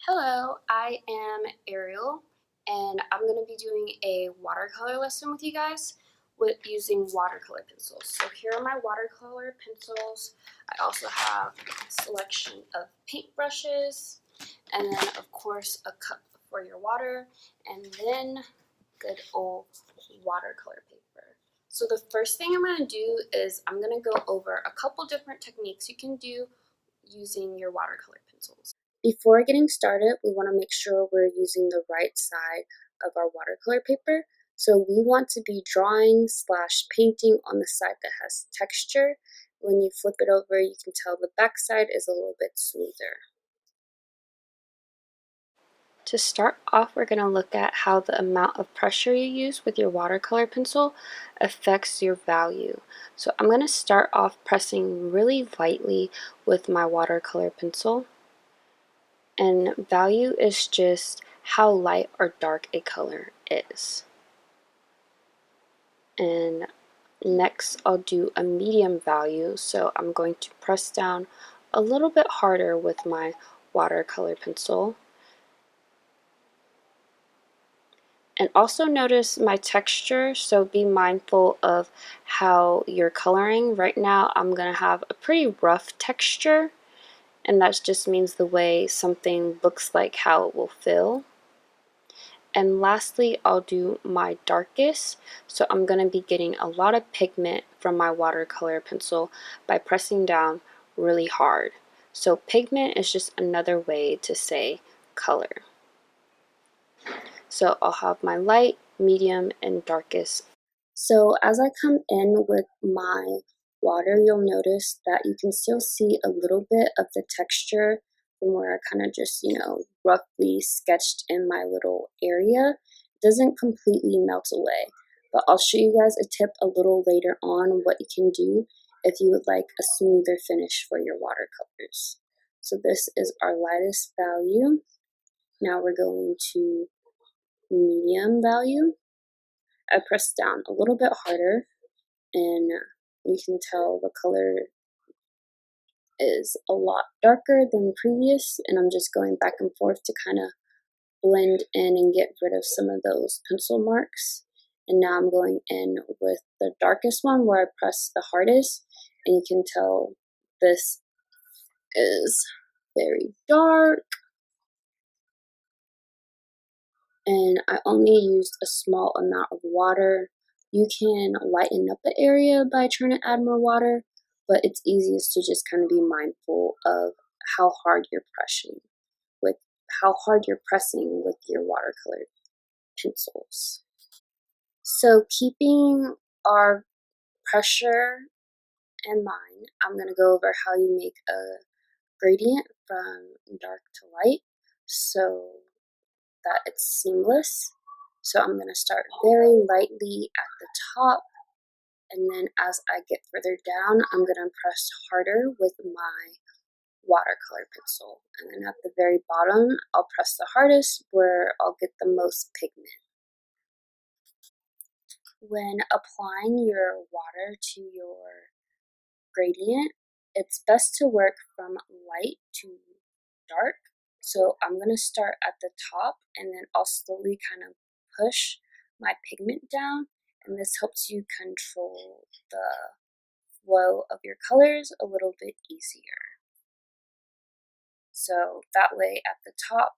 Hello, I am Ariel, and I'm going to be doing a watercolor lesson with you guys with using watercolor pencils. So here are my watercolor pencils. I also have a selection of paintbrushes, and then of course a cup for your water, and then good old watercolor paper. So the first thing I'm going to do is I'm going to go over a couple different techniques you can do using your watercolor pencils. Before getting started, we want to make sure we're using the right side of our watercolor paper. So we want to be drawing / painting on the side that has texture. When you flip it over, you can tell the back side is a little bit smoother. To start off, we're going to look at how the amount of pressure you use with your watercolor pencil affects your value. So I'm going to start off pressing really lightly with my watercolor pencil. And value is just how light or dark a color is. And next I'll do a medium value, so I'm going to press down a little bit harder with my watercolor pencil. And also notice my texture, so be mindful of how you're coloring. Right now I'm going to have a pretty rough texture, and that just means the way something looks like how it will feel. And lastly, I'll do my darkest. So I'm going to be getting a lot of pigment from my watercolor pencil by pressing down really hard. So pigment is just another way to say color. So I'll have my light, medium, and darkest. So as I come in with my water, you'll notice that you can still see a little bit of the texture from where I kind of just, roughly sketched in my little area. It doesn't completely melt away, but I'll show you guys a tip a little later on what you can do if you would like a smoother finish for your watercolors. So this is our lightest value. Now we're going to medium value. I press down a little bit harder, and you can tell the color is a lot darker than previous, and I'm just going back and forth to kind of blend in and get rid of some of those pencil marks. And now I'm going in with the darkest one where I press the hardest, and you can tell this is very dark, and I only used a small amount of water. You can lighten up the area by trying to add more water, but it's easiest to just kind of be mindful of how hard you're pressing with your watercolor pencils. So keeping our pressure in mind, I'm going to go over how you make a gradient from dark to light so that it's seamless. So I'm going to start very lightly at the top, and then as I get further down, I'm going to press harder with my watercolor pencil. And then at the very bottom, I'll press the hardest where I'll get the most pigment. When applying your water to your gradient, it's best to work from light to dark. So I'm going to start at the top, and then I'll slowly kind of push my pigment down, and this helps you control the flow of your colors a little bit easier. So that way at the top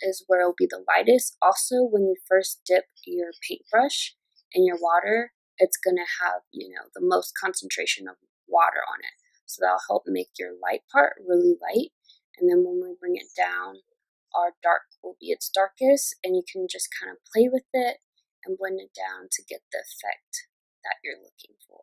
is where it'll be the lightest. Also, when you first dip your paintbrush in your water, it's going to have, the most concentration of water on it. So that'll help make your light part really light. And then when we bring it down, our dark will be its darkest, and you can just kind of play with it and blend it down to get the effect that you're looking for.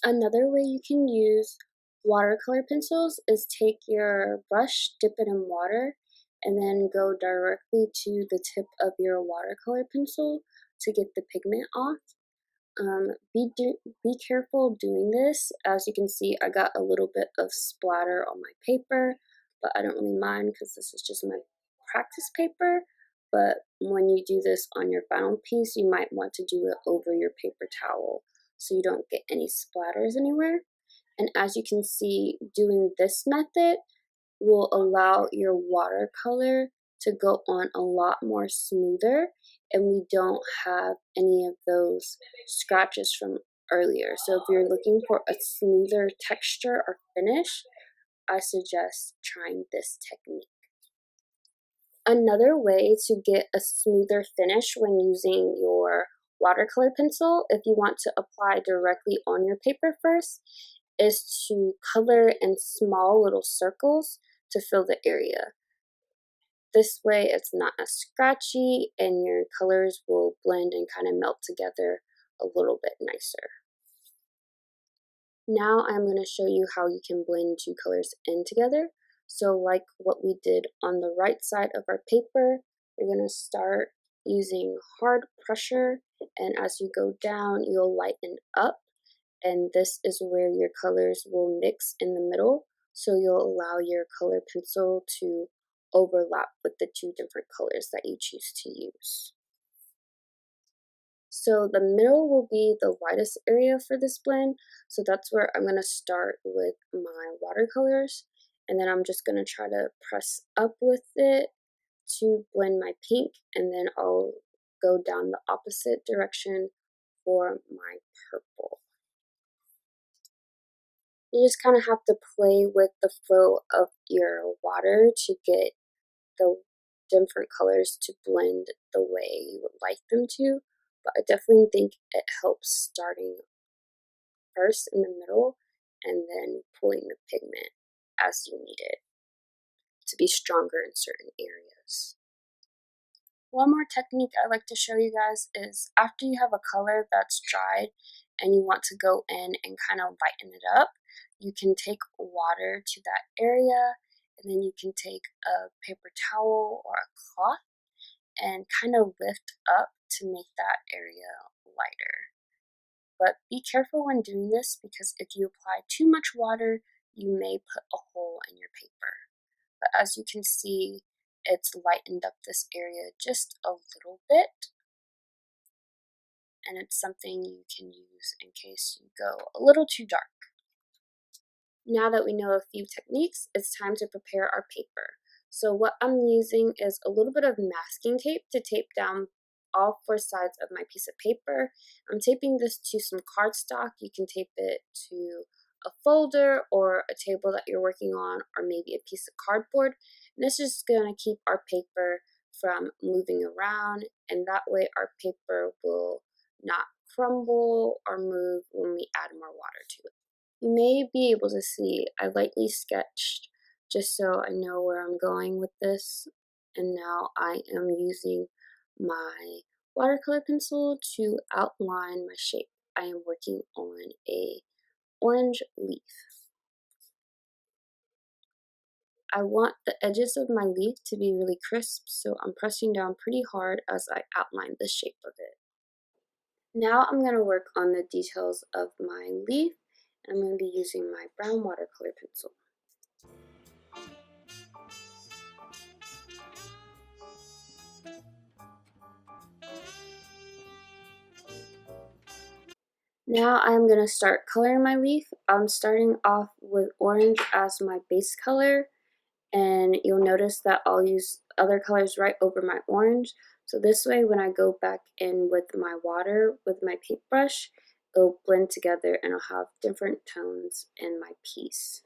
Another way you can use watercolor pencils is take your brush, dip it in water, and then go directly to the tip of your watercolor pencil to get the pigment off. Be careful doing this. As you can see, I got a little bit of splatter on my paper, but I don't really mind because this is just my practice paper. But when you do this on your final piece, you might want to do it over your paper towel so you don't get any splatters anywhere. And as you can see, doing this method, will allow your watercolor to go on a lot more smoother, and we don't have any of those scratches from earlier. So if you're looking for a smoother texture or finish, I suggest trying this technique. Another way to get a smoother finish when using your watercolor pencil, if you want to apply directly on your paper first, is to color in small little circles to fill the area. This way it's not as scratchy and your colors will blend and kind of melt together a little bit nicer. Now I'm going to show you how you can blend two colors in together. So like what we did on the right side of our paper, you're going to start using hard pressure, and as you go down, you'll lighten up, and this is where your colors will mix in the middle, so you'll allow your color pencil to overlap with the two different colors that you choose to use. So the middle will be the lightest area for this blend, so that's where I'm going to start with my watercolors, and then I'm just going to try to press up with it to blend my pink, and then I'll go down the opposite direction for my purple. You just kind of have to play with the flow of your water to get the different colors to blend the way you would like them to, but I definitely think it helps starting first in the middle and then pulling the pigment as you need it to be stronger in certain areas. One more technique I like to show you guys is after you have a color that's dried and you want to go in and kind of lighten it up, you can take water to that area, and then you can take a paper towel or a cloth and kind of lift up to make that area lighter. But be careful when doing this, because if you apply too much water, you may put a hole in your paper. But as you can see, it's lightened up this area just a little bit, and it's something you can use in case you go a little too dark. Now that we know a few techniques, it's time to prepare our paper. So what I'm using is a little bit of masking tape to tape down all four sides of my piece of paper. I'm taping this to some cardstock. You can tape it to a folder or a table that you're working on, or maybe a piece of cardboard. And this is going to keep our paper from moving around, and that way our paper will not crumble or move when we add more water to it. You may be able to see I lightly sketched just so I know where I'm going with this, and now I am using my watercolor pencil to outline my shape. I am working on a orange leaf. I want the edges of my leaf to be really crisp, so I'm pressing down pretty hard as I outline the shape of it. Now I'm going to work on the details of my leaf, and I'm going to be using my brown watercolor pencil. Now I'm going to start coloring my leaf. I'm starting off with orange as my base color, and you'll notice that I'll use other colors right over my orange. So this way when I go back in with my water with my paintbrush, it'll blend together and I'll have different tones in my piece.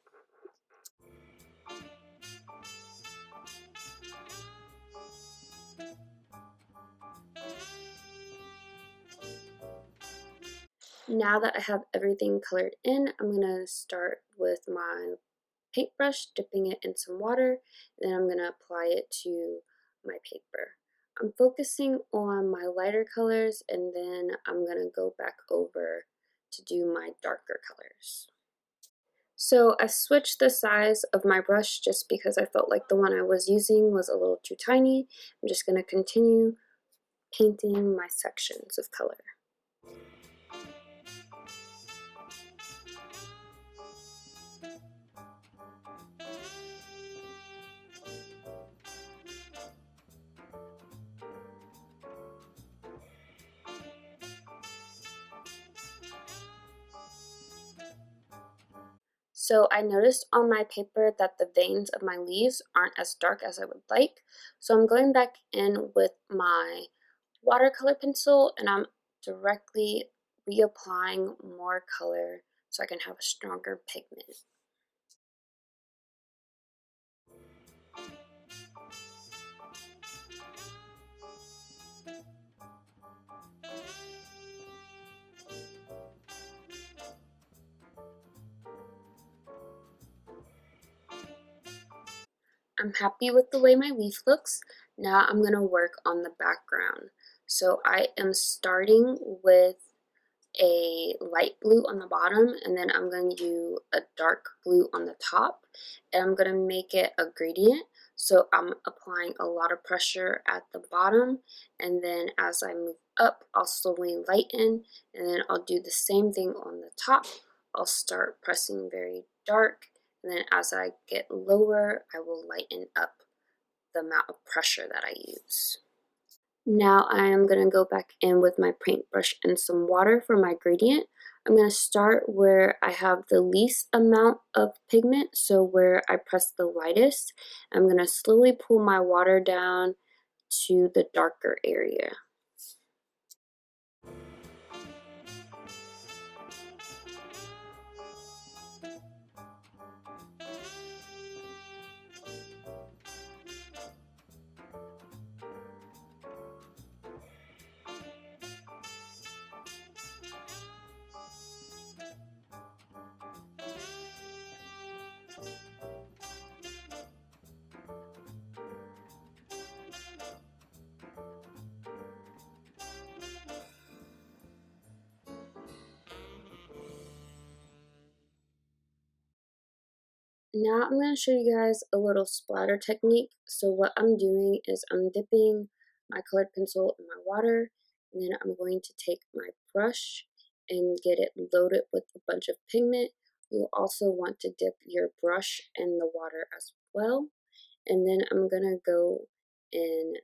Now that I have everything colored in, I'm going to start with my paintbrush, dipping it in some water, and then I'm going to apply it to my paper. I'm focusing on my lighter colors, and then I'm going to go back over to do my darker colors. So I switched the size of my brush just because I felt like the one I was using was a little too tiny. I'm just going to continue painting my sections of color. So I noticed on my paper that the veins of my leaves aren't as dark as I would like. So I'm going back in with my watercolor pencil and I'm directly reapplying more color so I can have a stronger pigment. I'm happy with the way my leaf looks. Now I'm going to work on the background. So I am starting with a light blue on the bottom and then I'm going to do a dark blue on the top and I'm going to make it a gradient. So I'm applying a lot of pressure at the bottom and then as I move up I'll slowly lighten and then I'll do the same thing on the top. I'll start pressing very dark and then as I get lower I will lighten up the amount of pressure that I use. Now I am going to go back in with my paintbrush and some water for my gradient. I'm going to start where I have the least amount of pigment, so where I press the lightest. I'm going to slowly pull my water down to the darker area. Now I'm going to show you guys a little splatter technique. So what I'm doing is I'm dipping my colored pencil in my water and then I'm going to take my brush and get it loaded with a bunch of pigment. You'll also want to dip your brush in the water as well. And then I'm going to go and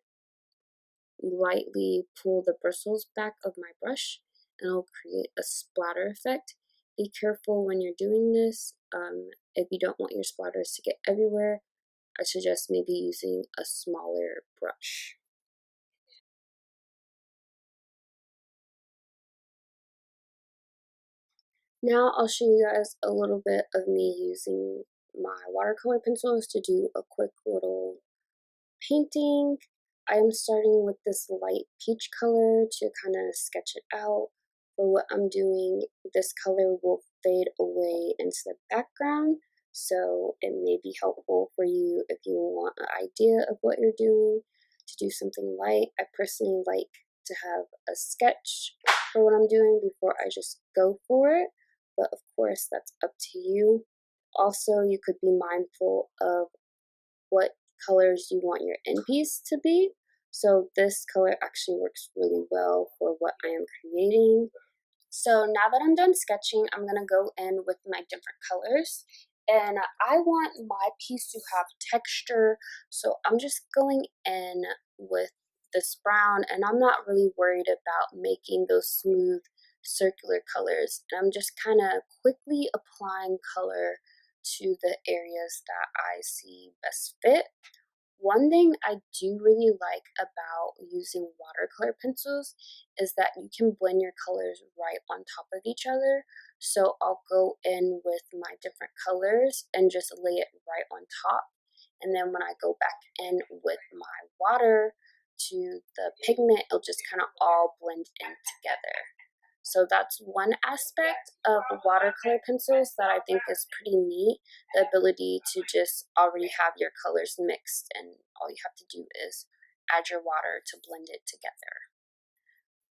lightly pull the bristles back of my brush and it'll create a splatter effect. Be careful when you're doing this. If you don't want your splatters to get everywhere, I suggest maybe using a smaller brush. Now I'll show you guys a little bit of me using my watercolor pencils to do a quick little painting. I am starting with this light peach color to kind of sketch it out. For what I'm doing, this color will fade away into the background, so it may be helpful for you if you want an idea of what you're doing to do something light. I personally like to have a sketch for what I'm doing before I just go for it, but of course that's up to you. Also, you could be mindful of what colors you want your end piece to be. So this color actually works really well for what I am creating. So now that I'm done sketching, I'm gonna go in with my different colors. And I want my piece to have texture, so I'm just going in with this brown, and I'm not really worried about making those smooth circular colors. And I'm just kind of quickly applying color to the areas that I see best fit. One thing I do really like about using watercolor pencils is that you can blend your colors right on top of each other. So I'll go in with my different colors and just lay it right on top. And then when I go back in with my water to the pigment, it'll just kind of all blend in together. So that's one aspect of watercolor pencils that I think is pretty neat, the ability to just already have your colors mixed and all you have to do is add your water to blend it together.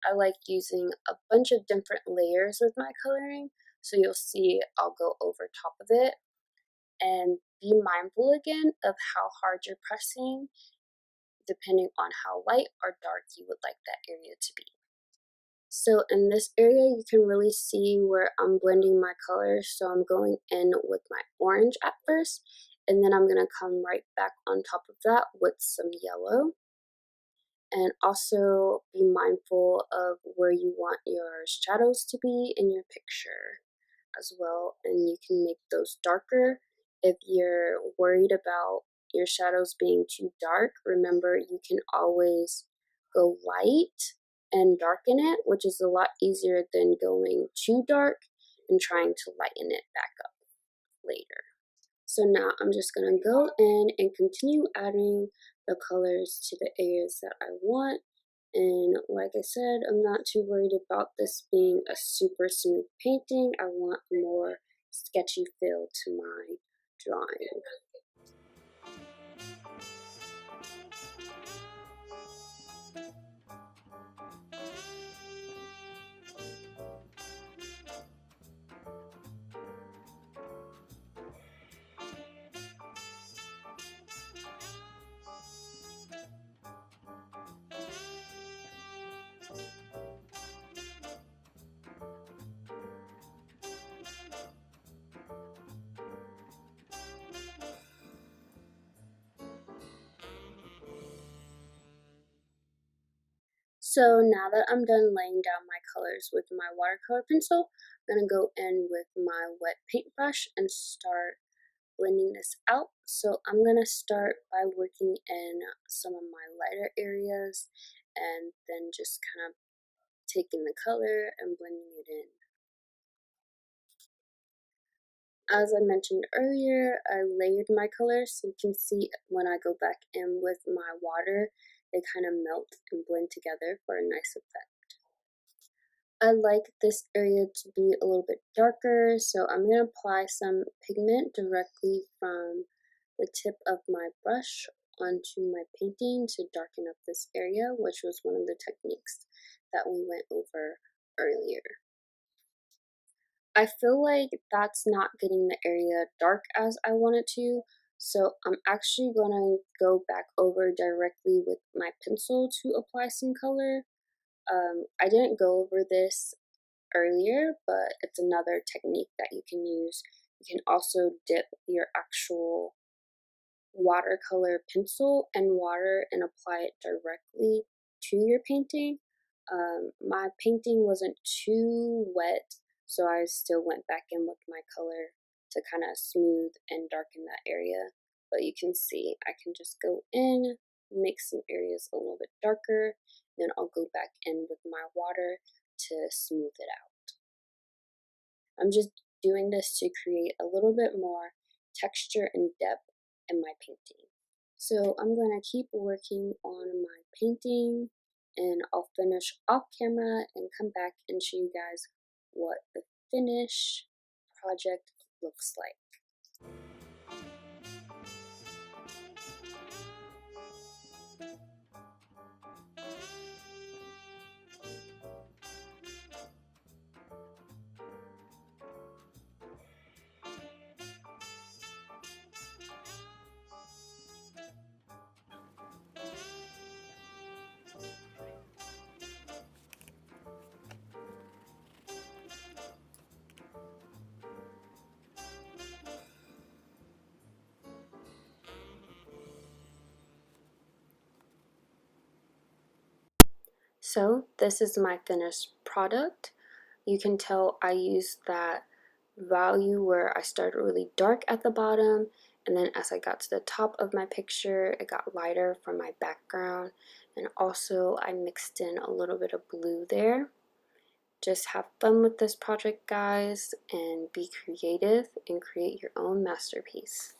I like using a bunch of different layers with my coloring, so you'll see I'll go over top of it and be mindful again of how hard you're pressing depending on how light or dark you would like that area to be. So in this area, you can really see where I'm blending my colors. So I'm going in with my orange at first, and then I'm gonna come right back on top of that with some yellow. And also be mindful of where you want your shadows to be in your picture. as well, and you can make those darker. If you're worried about your shadows being too dark, remember you can always go light and darken it, which is a lot easier than going too dark and trying to lighten it back up later. So now I'm just going to go in and continue adding the colors to the areas that I want. And like I said, I'm not too worried about this being a super smooth painting. I want more sketchy feel to my drawing. So now that I'm done laying down my colors with my watercolor pencil, I'm going to go in with my wet paintbrush and start blending this out. So I'm going to start by working in some of my lighter areas and then just kind of taking the color and blending it in. As I mentioned earlier, I layered my colors, so you can see when I go back in with my water, they kind of melt and blend together for a nice effect. I like this area to be a little bit darker, so I'm going to apply some pigment directly from the tip of my brush onto my painting to darken up this area, which was one of the techniques that we went over earlier. I feel like that's not getting the area dark as I want it to, so I'm actually going to go back over directly with my pencil to apply some color. I didn't go over this earlier, but it's another technique that you can use. You can also dip your actual watercolor pencil in water and apply it directly to your painting. My painting wasn't too wet, so I still went back in with my color to kind of smooth and darken that area. But you can see I can just go in, make some areas a little bit darker, then I'll go back in with my water to smooth it out. I'm just doing this to create a little bit more texture and depth in my painting. So I'm going to keep working on my painting and I'll finish off camera and come back and show you guys what the finished project looks like. So this is my finished product. You can tell I used that value where I started really dark at the bottom, and then as I got to the top of my picture, it got lighter from my background, and also I mixed in a little bit of blue there. Just have fun with this project, guys, and be creative and create your own masterpiece.